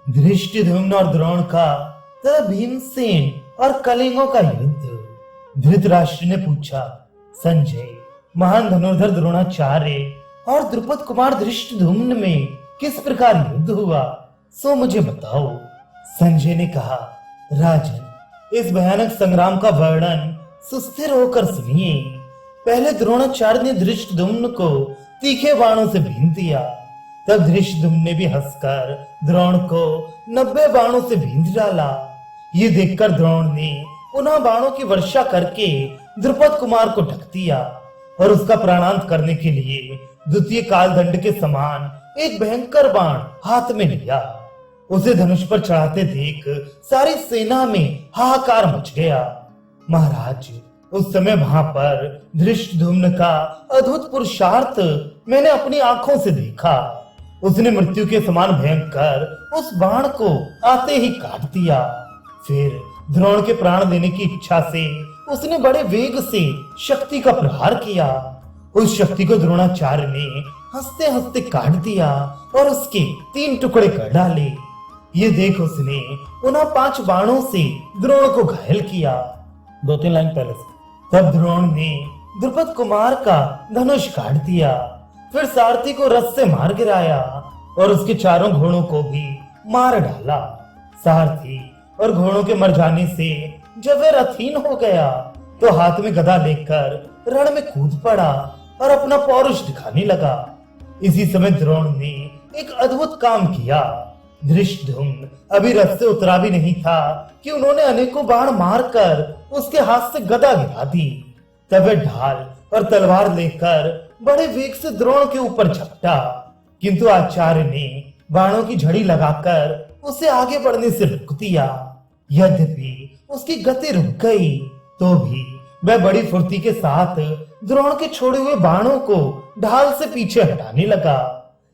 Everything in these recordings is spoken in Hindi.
धृष्टद्युम्न और द्रोण का तथा भीमसेन और कलिंगों का युद्ध। धृतराष्ट्र ने पूछा, संजय, महान धनुर्धर द्रोणाचार्य और द्रुपद कुमार धृष्टद्युम्न में किस प्रकार युद्ध हुआ, सो मुझे बताओ। संजय ने कहा, राजन, इस भयानक संग्राम का वर्णन सुस्थिर होकर सुनिए। पहले द्रोणाचार्य ने धृष्टद्युम्न को तीखे बाणों से भीन दिया। तब धृष्टद्युम्न ने भी हंसकर द्रोण को 90 बाणों से भीन डाला। ये देखकर द्रोण ने पुनः बाणों की वर्षा करके द्रुपद कुमार को ढक दिया और उसका प्राणांत करने के लिए द्वितीय कालदंड के समान एक भयंकर बाण हाथ में लिया। उसे धनुष पर चढ़ाते देख सारी सेना में हाहाकार मच गया। महाराज, उस समय वहां पर धृष्टद्युम्न का अद्भुत पुरुषार्थ मैंने अपनी आंखों से देखा। उसने मृत्यु के समान भयंकर उस बाण को आते ही काट दिया। फिर द्रोण के प्राण देने की इच्छा से उसने बड़े वेग से शक्ति का प्रहार किया। उस शक्ति को द्रोणाचार्य ने हंसते हंसते काट दिया और उसके 3 टुकड़े कर डाले। ये देख उसने पुनः 5 बाणों से द्रोण को घायल किया। 2-3 लाइन पहले से। तब द्रोण ने द्रुपद कुमार का धनुष काट दिया। फिर सारथी को रथ से मार गिराया और उसके 4 घोड़ों को भी मार डाला। सारथी और घोड़ों के मर जाने से जब वह रथहीन हो गया तो हाथ में गदा लेकर रण में कूद पड़ा और अपना पौरुष दिखाने लगा। इसी समय द्रोण ने एक अद्भुत काम किया। धृष्टद्युम्न अभी रथ से उतरा भी नहीं था कि उन्होंने अनेकों बाण मारकर उसके हाथ से गदा गिरा दी। तब वह ढाल और तलवार लेकर बड़े वेग से द्रोण के ऊपर झपटा, किंतु आचार्य ने बाणों की झड़ी लगाकर उसे आगे बढ़ने से रोक दिया। यद्यपि उसकी गति रुक गई तो भी वह बड़ी फुर्ती के साथ द्रोण के छोड़े हुए बाणों को ढाल से पीछे हटाने लगा।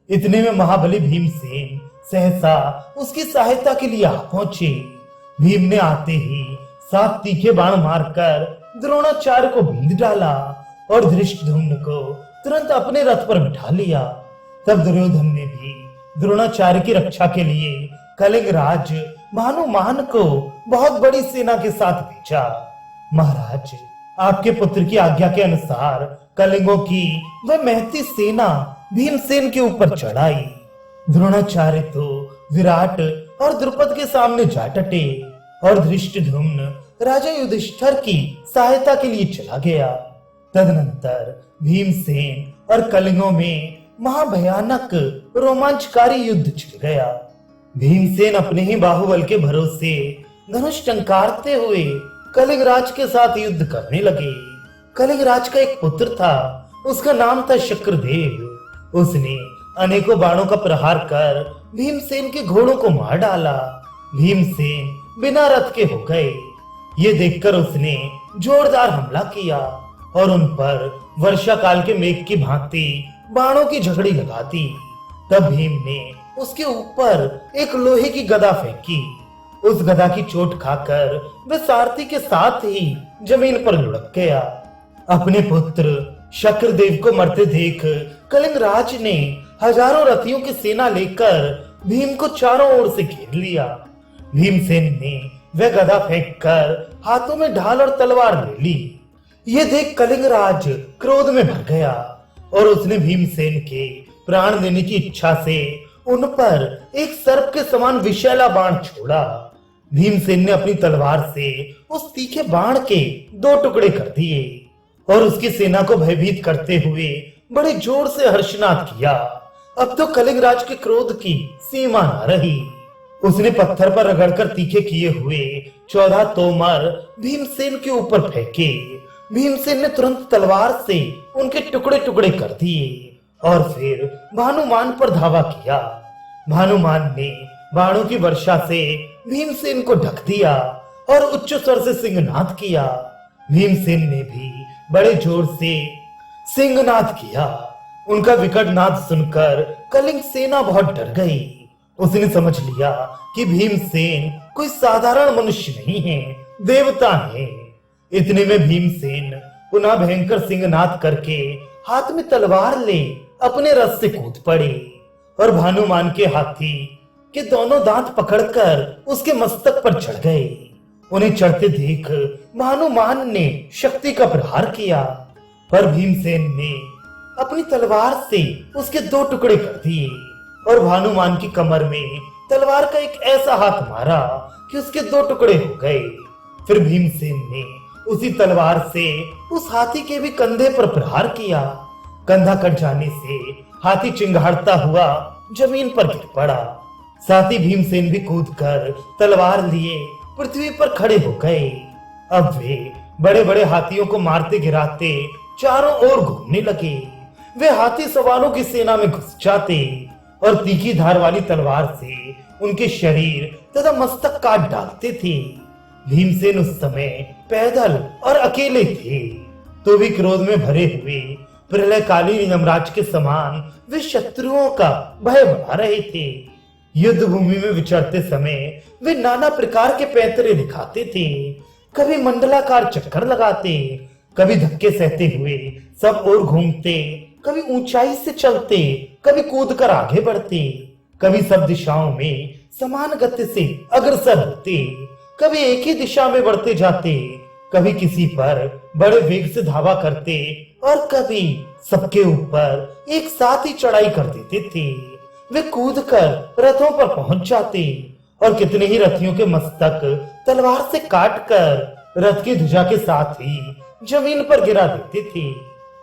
इतने में महाबली भीमसेन सहसा उसकी सहायता के लिए आ पहुंचे। भीम ने आते ही 7 तीखे बाण मारकर द्रोणाचार्य को बींध डाला और धृष्टद्युम्न को तुरंत अपने रथ पर बिठा लिया। तब दुर्योधन ने भी द्रोणाचार्य की रक्षा के लिए कलिंग राज भानुमान को बहुत बड़ी सेना के साथ भेजा। महाराज, आपके पुत्र की आज्ञा के अनुसार कलिंगों की वह महती सेना भीमसेन के ऊपर चढ़ाई। द्रोणाचार्य तो विराट और द्रुपद के सामने जा डटे और धृष्टद्युम्न राजा युधिष्ठिर की सहायता के लिए चला गया। तदनंतर भीमसेन और कलिंगों में महाभयानक रोमांचकारी युद्ध छिड़ गया। भीमसेन अपने ही बाहुबल के भरोसे धनुष टंकारते हुए कलिंगराज के साथ युद्ध करने लगे। कलिंगराज का एक पुत्र था, उसका नाम था शक्रदेव। उसने अनेकों बाणों का प्रहार कर भीमसेन के घोड़ों को मार डाला। भीमसेन बिना रथ के हो गए। ये देखकर उसने जोरदार हमला किया और उन पर वर्षा काल के मेघ की भांति बाणों की झगड़ी लगा दी। तब भीम ने उसके ऊपर एक लोहे की गदा फेंकी। उस गदा की चोट खाकर वह सारथी के साथ ही जमीन पर लुढ़क गया। अपने पुत्र शक्रदेव को मरते देख कलिंगराज ने हजारों रथियों की सेना लेकर भीम को चारों ओर से घेर लिया। भीमसेन ने वह गदा फेंककर हाथों में ढाल और तलवार ले ली। ये देख कलिंगराज क्रोध में भर गया और उसने भीमसेन के प्राण देने की इच्छा से उन पर एक सर्प के समान विषैला बाण छोड़ा। भीमसेन ने अपनी तलवार से उस तीखे बाण के 2 टुकड़े कर दिए और उसकी सेना को भयभीत करते हुए बड़े जोर से हर्षनाद किया। अब तो कलिंगराज के क्रोध की सीमा न रही। उसने पत्थर पर रगड़कर तीखे किए हुए 14 तोमर भीमसेन के ऊपर फेंके। भीमसेन ने तुरंत तलवार से उनके टुकड़े टुकड़े कर दिए और फिर भानुमान पर धावा किया। भानुमान ने बाणों की वर्षा से भीमसेन को ढक दिया और उच्च स्वर से सिंहनाद किया। भीमसेन ने भी बड़े जोर से सिंहनाद किया। उनका विकट नाद सुनकर कलिंग सेना बहुत डर गई। उसने समझ लिया कि भीमसेन कोई साधारण मनुष्य नहीं है, देवता है। इतने में भीमसेन पुनः भयंकर सिंहनाद करके हाथ में तलवार ले अपने रथ से कूद पड़े और भानुमान के हाथी कि दोनों दांत पकड़कर उसके मस्तक पर चढ़ गए। उन्हें चढ़ते देख भानुमान ने शक्ति का प्रहार किया, पर भीमसेन ने अपनी तलवार से उसके दो टुकड़े कर दिए और भानुमान की कमर में तलवार का एक ऐसा हाथ मारा कि उसके दो टुकड़े हो गए। फिर भीमसेन ने उसी तलवार से उस हाथी के भी कंधे पर प्रहार किया। कंधा कट जाने से हाथी चिंगाड़ता हुआ जमीन पर गिर पड़ा। साथ ही भीमसेन भी कूदकर तलवार लिए पृथ्वी पर खड़े हो गए। अब वे बड़े बड़े हाथियों को मारते गिराते चारों ओर घूमने लगे। वे हाथी सवारों की सेना में घुस जाते और तीखी धार वाली तलवार से उनके शरीर तथा मस्तक काट डालते थे। भीमसेन उस समय पैदल और अकेले थे, तो भी क्रोध में भरे हुए प्रलयकालीन यमराज के समान वे शत्रुओं का भय बढ़ा रहे थे। युद्ध भूमि में विचरते समय वे नाना प्रकार के पैंतरे दिखाते थे। कभी मंडलाकार चक्कर लगाते, कभी धक्के सहते हुए सब ओर घूमते, कभी ऊंचाई से चलते, कभी कूदकर आगे बढ़ते, कभी सब दिशाओं में समान गति से अग्रसर होते, कभी एक ही दिशा में बढ़ते जाते, कभी किसी पर बड़े वेग से धावा करते और कभी सबके ऊपर एक साथ ही चढ़ाई कर देते थे। वे कूदकर रथों पर पहुंच जाते और कितने ही रथियों के मस्तक तलवार से काटकर रथ की ध्वजा के साथ ही जमीन पर गिरा देते थे।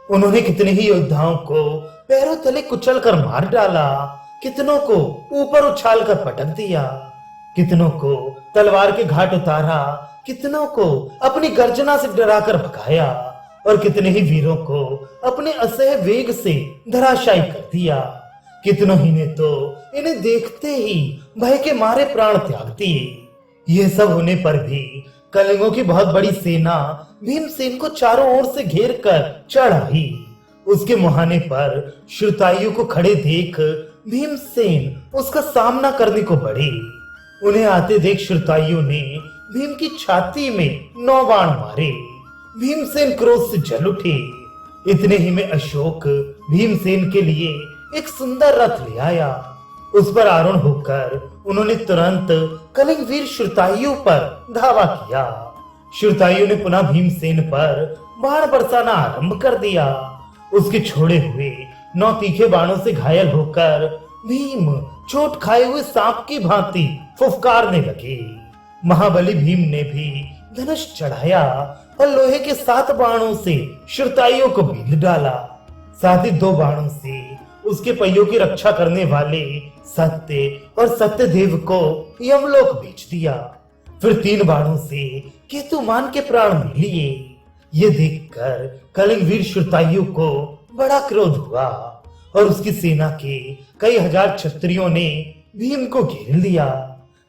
उन्होंने कितने ही योद्धाओं को पैरों तले कुचल कर मार डाला, कितनों को ऊपर उछाल कर पटक दिया, कितनों को तलवार के घाट उतारा, कितनों को अपनी गर्जना से डराकर भगाया और कितने ही वीरों को अपने असह्य वेग से धराशायी कर दिया। कितनों ही ने तो इन्हें देखते ही भय के मारे प्राण त्याग दिए। ये सब होने पर भी कलिंगों की बहुत बड़ी सेना भीमसेन को चारों ओर से घेर कर चढ़ आई। उसके मुहाने पर श्रुतायु को खड़े देख भीमसेन उसका सामना करने को बढ़े। उन्हें आते देख श्रुतायु ने भीम की छाती में 9 बाण मारे। भीमसेन क्रोध से जल उठे। इतने ही में अशोक भीमसेन के लिए एक सुंदर रथ ले आया। उस पर आरूढ़ होकर उन्होंने तुरंत कलिंग वीर श्रुतायु पर धावा किया। श्रुतायु ने पुनः भीमसेन पर बाण बरसाना आरंभ कर दिया। उसके छोड़े हुए 9 तीखे बाणों से घायल होकर भीम चोट खाए हुए सांप की भांति फुफकारने लगे। महाबली भीम ने भी धनुष चढ़ाया और लोहे के 7 बाणों से श्रुतायु को बींध डाला। साथ ही 2 बाणों से उसके पहियों की रक्षा करने वाले सत्य और सत्यदेव को यमलोक भेज दिया। फिर 3 बाणों से केतुमान के प्राण ले लिए। ये देखकर कलिंग वीर श्रुतायु को बड़ा क्रोध हुआ और उसकी सेना के कई हजार क्षत्रियों ने भीम को घेर लिया।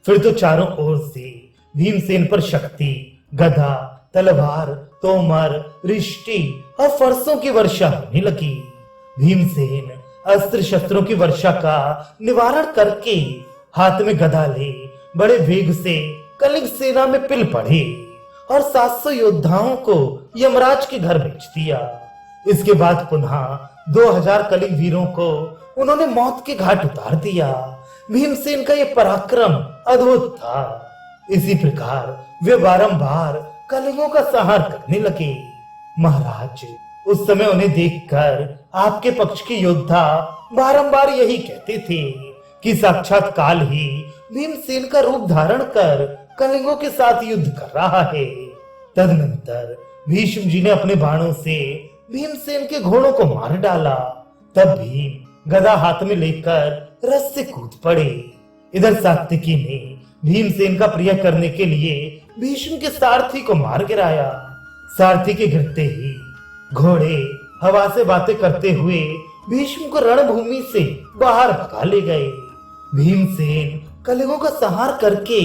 फिर तो चारों ओर से भीमसेन पर शक्ति, गदा, तलवार, तोमर, रिष्टि और फरसों की वर्षा होने लगी। भीमसेन अस्त्र शस्त्रों की वर्षा का निवारण करके हाथ में गदा ले बड़े वेग से कलिंग सेना में पिल पड़े और 700 योद्धाओं को यमराज के घर भेज दिया। इसके बाद पुनः 2000 कलिंग वीरों को उन्होंने मौत के घाट उतार दिया। भीमसेन का यह पराक्रम अद्भुत था। इसी प्रकार वे बारंबार कलिंगों का संहार करने लगे। महाराज, उस समय उन्हें देखकर आपके पक्ष के योद्धा बारंबार यही कहते थे कि साक्षात काल ही भीमसेन का रूप धारण कर कलिंगों के साथ युद्ध कर रहा है। तदनंतर भीष्म जी ने अपने बाणों से भीमसेन के घोड़ों को मार डाला। तब भीम गदा हाथ में लेकर रथ से कूद पड़े। इधर सात्विकी ने भीमसेन का प्रिय करने के लिए भीष्म के सारथी को मार गिराया। सारथी के गिरते ही घोड़े हवा से बातें करते हुए भीष्म को रणभूमि से बाहर भगा ले गए। भीमसेन कलिंगों का संहार करके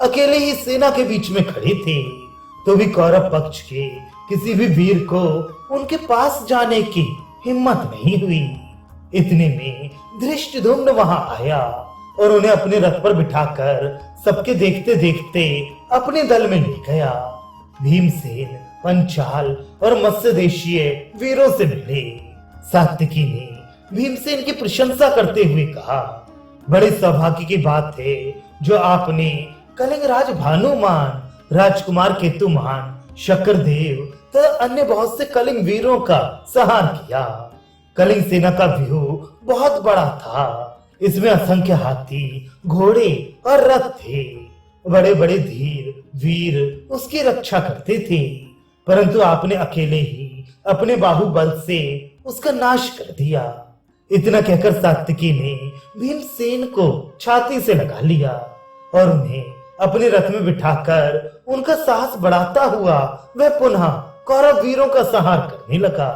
अकेले ही सेना के बीच में खड़े थे, तो भी कौरव पक्ष के किसी भी वीर को उनके पास जाने की हिम्मत नहीं हुई। इतने में धृष्टद्युम्न वहां आया और उन्हें अपने रथ पर बिठाकर सबके देखते देखते अपने दल में ले गया। भीमसेन पंचाल और मत्स्य देशीय वीरों से मिले। सात्विकी ने भीमसेन की प्रशंसा करते हुए कहा, बड़े सौभाग्य की बात है जो आपने कलिंगराज भानुमान, राजकुमार केतुमान, शक्करदेव तथा अन्य बहुत से कलिंग वीरों का संहार किया। कलिंग सेना का व्यूह बहुत बड़ा था। इसमें असंख्य हाथी, घोड़े और रथ थे। बड़े बड़े धीर वीर उसकी रक्षा करते थे, परंतु आपने अकेले ही अपने बाहुबल से उसका नाश कर दिया। इतना कहकर सात्विकी ने भीमसेन को छाती से लगा लिया और उन्हें अपने रथ में बिठाकर उनका साहस बढ़ाता हुआ वह पुनः कौरव वीरों का संहार करने लगा।